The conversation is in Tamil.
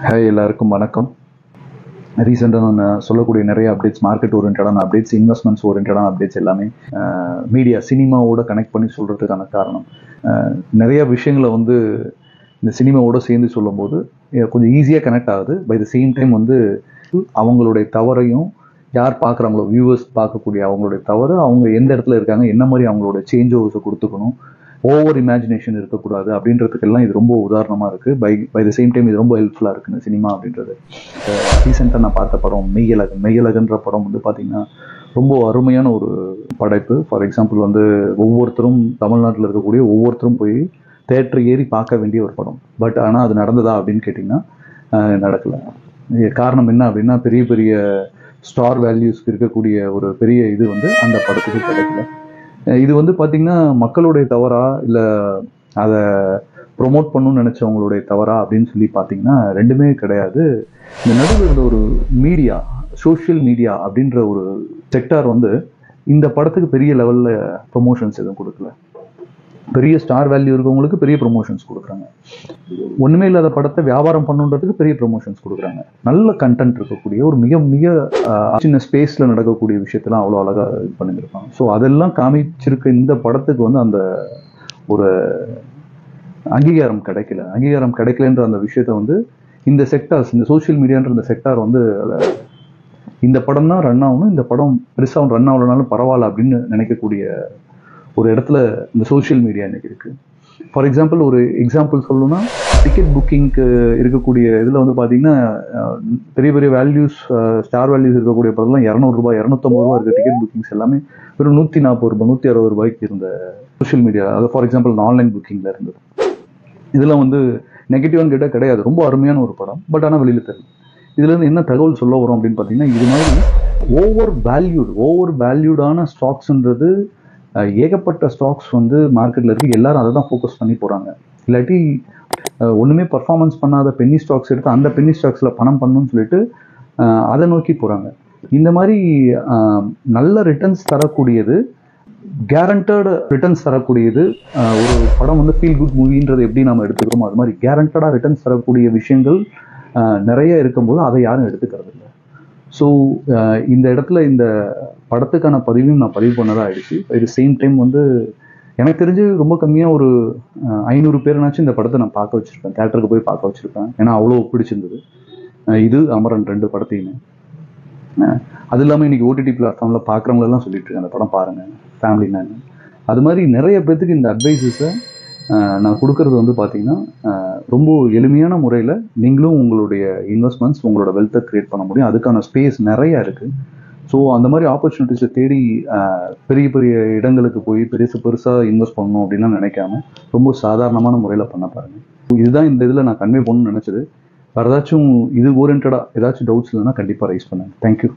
ஹாய், எல்லாருக்கும் வணக்கம். ரீசெண்டாக நான் சொல்லக்கூடிய நிறைய அப்டேட்ஸ், மார்க்கெட் ஓரியன்டான அப்டேட்ஸ், இன்வெஸ்ட்மெண்ட்ஸ் ஓரியன்டான அப்டேட்ஸ் எல்லாமே மீடியா சினிமாவோட கனெக்ட் பண்ணி சொல்கிறதுக்கான காரணம், நிறைய விஷயங்களை வந்து இந்த சினிமாவோட சேர்ந்து சொல்லும்போது கொஞ்சம் ஈஸியாக கனெக்ட் ஆகுது. பை த சேம் டைம் வந்து அவங்களுடைய தவறையும் யார் பார்க்குறாங்களோ, வியூவர்ஸ் பார்க்கக்கூடிய அவங்களுடைய தவறு, அவங்க எந்த இடத்துல இருக்காங்க, என்ன மாதிரி அவங்களோட சேஞ்ச் ஓவர்ஸை கொடுத்துக்கணும், ஓவர் இமேஜினேஷன் இருக்கக்கூடாது அப்படின்றதுக்கெல்லாம் இது ரொம்ப உதாரணமாக இருக்குது. பை த சேம் டைம் இது ரொம்ப ஹெல்ப்ஃபுல்லாக இருக்குது இந்த சினிமா அப்படின்றது. ரீசெண்டாக நான் பார்த்த படம் மெய்யழகன்ற படம் வந்து பார்த்திங்கன்னா ரொம்ப அருமையான ஒரு படைப்பு. ஃபார் எக்ஸாம்பிள் வந்து ஒவ்வொருத்தரும் தமிழ்நாட்டில் இருக்கக்கூடிய ஒவ்வொருத்தரும் போய் தேட்டர் ஏறி பார்க்க வேண்டிய ஒரு படம். பட் ஆனால் அது நடந்ததா அப்படின்னு கேட்டிங்கன்னா நடக்கலை. காரணம் என்ன அப்படின்னா, பெரிய பெரிய ஸ்டார் வேல்யூஸ்க்கு இருக்கக்கூடிய ஒரு பெரிய இது வந்து அந்த படத்துக்கு கிடைக்கல. இது வந்து பார்த்திங்கன்னா மக்களுடைய தவறா இல்லை அதை ப்ரொமோட் பண்ணணும்னு நினச்சவங்களுடைய தவறா அப்படின்னு சொல்லி பார்த்தீங்கன்னா ரெண்டுமே கிடையாது. இந்த நடுவில் இருந்த ஒரு மீடியா, சோஷியல் மீடியா அப்படின்ற ஒரு செக்டார் வந்து இந்த படத்துக்கு பெரிய லெவலில் ப்ரொமோஷன்ஸ் எதுவும் கொடுக்கல. பெரிய ஸ்டார் வேல்யூ இருக்கவங்களுக்கு பெரிய ப்ரொமோஷன்ஸ் கொடுக்குறாங்க. ஒன்றுமே இல்லாத படத்தை வியாபாரம் பண்ணுன்றதுக்கு பெரிய ப்ரொமோஷன்ஸ் கொடுக்குறாங்க. நல்ல கண்டென்ட் இருக்கக்கூடிய ஒரு மிக மிக சின்ன ஸ்பேஸில் நடக்கக்கூடிய விஷயத்தெல்லாம் அவ்வளோ அழகாக இது பண்ணியிருப்பாங்க. ஸோ அதெல்லாம் காமிச்சிருக்க இந்த படத்துக்கு வந்து அந்த ஒரு அங்கீகாரம் கிடைக்கலன்ற அந்த விஷயத்த வந்து இந்த செக்டார்ஸ், இந்த சோஷியல் மீடியான்ற இந்த செக்டார் வந்து இந்த படம் தான் ரன் ஆகணும், இந்த படம் பெருசாக ரன் ஆகலனாலும் பரவாயில்ல அப்படின்னு நினைக்கக்கூடிய ஒரு இடத்துல இந்த சோஷியல் மீடியா இன்னைக்கு இருக்குது. ஃபார் எக்ஸாம்பிள், ஒரு எக்ஸாம்பிள் சொல்லணும்னா, டிக்கெட் புக்கிங்க்கு இருக்கக்கூடிய இதில் வந்து பார்த்தீங்கன்னா பெரிய பெரிய வேல்யூஸ், ஸ்டார் வேல்யூஸ் இருக்கக்கூடிய படம்லாம் ₹200, ₹250 இருக்குது. டிக்கெட் புக்கிங்ஸ் எல்லாமே வெறும் ₹140, ₹160 இருந்த சோஷியல் மீடியா, அதாவது ஃபார் எக்ஸாம்பிள் ஆன்லைன் புக்கிங்கில் இருந்தது. இதெல்லாம் வந்து நெகட்டிவான்னு கேட்டால் கிடையாது, ரொம்ப அருமையான ஒரு படம். பட் ஆனால் வெளியில் தெரியும். இதுலேருந்து என்ன தகவல் சொல்ல வரும் அப்படின்னு பார்த்தீங்கன்னா, இது மாதிரி ஓவர் வேல்யூடான ஸ்டாக்ஸ்ன்றது ஏகப்பட்ட ஸ்டாக்ஸ் வந்து மார்க்கெட்டில் இருக்குது. எல்லாரும் அதை தான் ஃபோக்கஸ் பண்ணி போகிறாங்க. இல்லாட்டி ஒன்றுமே பர்ஃபார்மன்ஸ் பண்ணாத பென்னி ஸ்டாக்ஸ் எடுத்து அந்த பென்னி ஸ்டாக்ஸில் பணம் பண்ணணும்னு சொல்லிட்டு அதை நோக்கி போகிறாங்க. இந்த மாதிரி நல்ல ரிட்டர்ன்ஸ் தரக்கூடியது, கேரண்டட் ரிட்டர்ன்ஸ் தரக்கூடியது ஒரு படம் வந்து ஃபீல் குட் மூவின்றது எப்படி நம்ம எடுத்துக்கிறோமோ அது மாதிரி கேரண்டடாக ரிட்டர்ன்ஸ் தரக்கூடிய விஷயங்கள் நிறைய இருக்கும்போது அதை யாரும் எடுத்துக்கிறது இல்லை. ஸோ இந்த இடத்துல இந்த படத்துக்கான பதிவையும் நான் பதிவு பண்ணதாக ஆயிடுச்சு. இது சேம் டைம் வந்து எனக்கு தெரிஞ்சு ரொம்ப கம்மியாக ஒரு 500 பேருனாச்சும் இந்த படத்தை நான் பார்க்க வச்சுருப்பேன், தேட்டருக்கு போய் பார்க்க வச்சுருப்பேன். ஏன்னா அவ்வளோ பிடிச்சிருந்தது இது அமரன் 2 படத்தையுமே. அது இல்லாமல் இன்றைக்கி ஓடிடி பிளாட்ஃபார்மில் பார்க்குறவங்களெல்லாம் சொல்லிட்டு இருக்கேன், அந்த படம் பாருங்கள் ஃபேமிலி மேன். அது மாதிரி நிறைய பேர்த்துக்கு இந்த அட்வைஸஸை நான் கொடுக்கறது வந்து பார்த்திங்கன்னா ரொம்ப எளிமையான முறையில் நீங்களும் உங்களுடைய இன்வெஸ்ட்மெண்ட்ஸ், உங்களோட வெல்த்தை க்ரியேட் பண்ண முடியும். அதுக்கான ஸ்பேஸ் நிறையா இருக்குது. ஸோ அந்த மாதிரி ஆப்பர்ச்சுனிட்டிஸை தேடி பெரிய பெரிய இடங்களுக்கு போய் பெருசாக இன்வெஸ்ட் பண்ணணும் அப்படின்லாம் நினைக்காம ரொம்ப சாதாரணமான முறையில் பண்ண பாருங்கள். இதுதான் இந்த இதில் நான் கன்வே பண்ணணும்னு நினச்சது. வேறு ஏதாச்சும் இது ஓரியன்டாக ஏதாச்சும் டவுட்ஸ் இல்லைன்னா கண்டிப்பாக ரைஸ் பண்ணுங்கள். தேங்க்யூ.